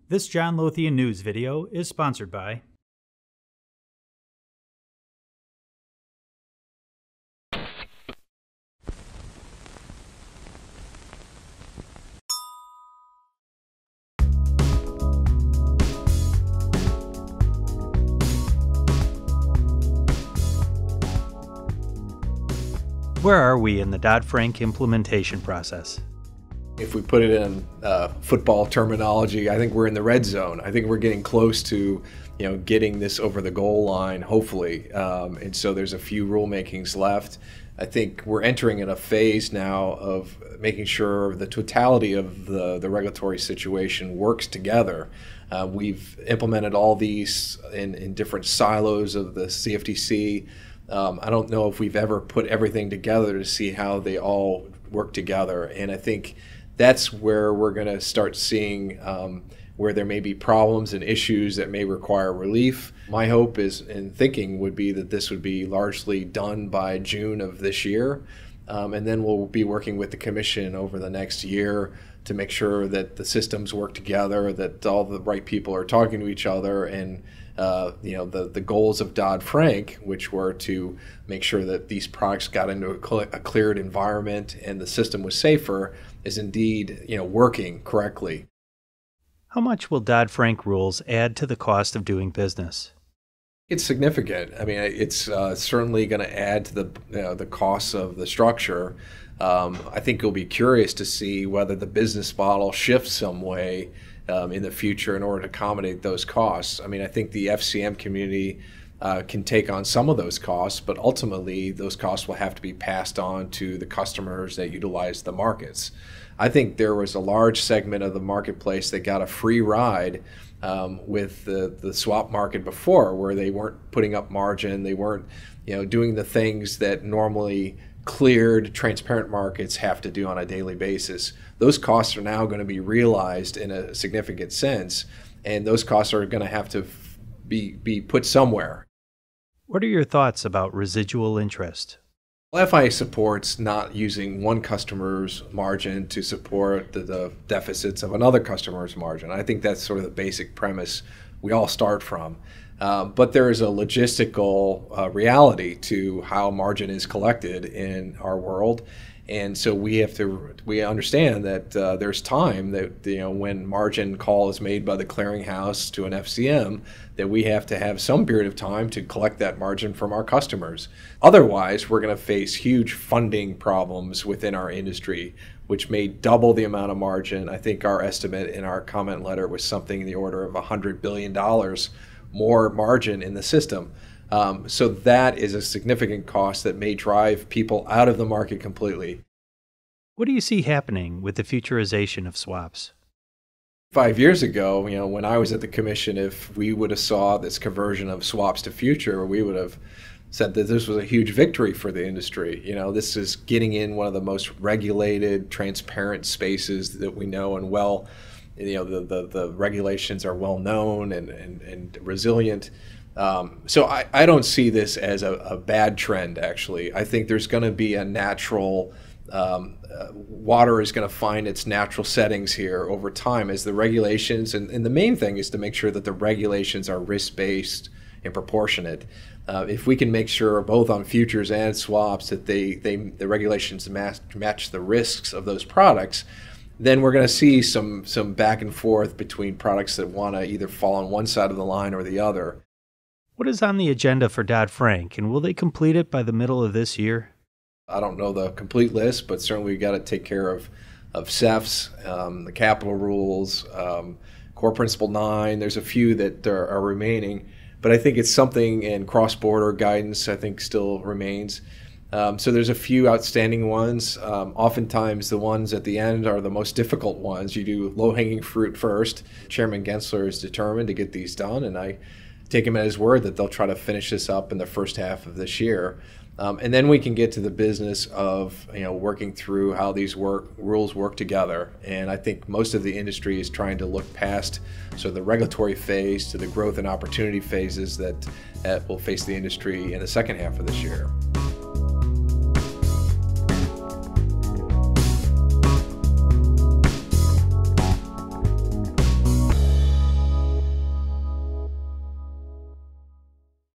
This John Lothian News video is sponsored by Where are we in the Dodd-Frank implementation process? If we put it in football terminology, I think we're in the red zone. I think we're getting close to, getting this over the goal line, hopefully. And so there's a few rulemakings left. I think we're entering in a phase now of making sure the totality of the regulatory situation works together. We've implemented all these in different silos of the CFTC. I don't know if we've ever put everything together to see how they all work together. And I think that's where we're going to start seeing where there may be problems and issues that may require relief. My hope is and thinking would be that this would be largely done by June of this year. And then we'll be working with the Commission over the next year to make sure that the systems work together, that all the right people are talking to each other, and the goals of Dodd-Frank, which were to make sure that these products got into a cleared environment and the system was safer, is indeed working correctly. How much will Dodd-Frank rules add to the cost of doing business? It's significant. I mean, it's certainly going to add to the costs of the structure. I think you'll be curious to see whether the business model shifts some way in the future in order to accommodate those costs. I mean, I think the FCM community can take on some of those costs, but ultimately those costs will have to be passed on to the customers that utilize the markets. I think there was a large segment of the marketplace that got a free ride with the swap market before, where they weren't putting up margin, they weren't doing the things that normally cleared, transparent markets have to do on a daily basis. Those costs are now going to be realized in a significant sense, and those costs are going to have to be put somewhere. What are your thoughts about residual interest? FIA supports not using one customer's margin to support the deficits of another customer's margin. I think that's sort of the basic premise we all start from. But there is a logistical reality to how margin is collected in our world. And so we understand that there's time that when margin call is made by the clearinghouse to an FCM, that we have to have some period of time to collect that margin from our customers. Otherwise, we're going to face huge funding problems within our industry, which may double the amount of margin. I think our estimate in our comment letter was something in the order of $100 billion more margin in the system. So that is a significant cost that may drive people out of the market completely. What do you see happening with the futurization of swaps? 5 years ago, when I was at the Commission, if we would have saw this conversion of swaps to future, we would have said that this was a huge victory for the industry. This is getting in one of the most regulated, transparent spaces that we know and well. The regulations are well known and resilient. So I don't see this as a bad trend, actually. I think there's going to be a natural, water is going to find its natural settings here over time as the regulations, and the main thing is to make sure that the regulations are risk-based and proportionate. If we can make sure both on futures and swaps that the regulations match the risks of those products, then we're going to see some back and forth between products that want to either fall on one side of the line or the other. What is on the agenda for Dodd-Frank, and will they complete it by the middle of this year? I don't know the complete list, but certainly we've got to take care of CEFs, the capital rules, Core Principle 9. There's a few that are remaining, but I think it's something, and cross-border guidance I think still remains. So there's a few outstanding ones. Oftentimes the ones at the end are the most difficult ones. You do low-hanging fruit first. Chairman Gensler is determined to get these done, and I take him at his word that they'll try to finish this up in the first half of this year. And then we can get to the business of working through how these rules work together. And I think most of the industry is trying to look past sort of the regulatory phase to the growth and opportunity phases that will face the industry in the second half of this year.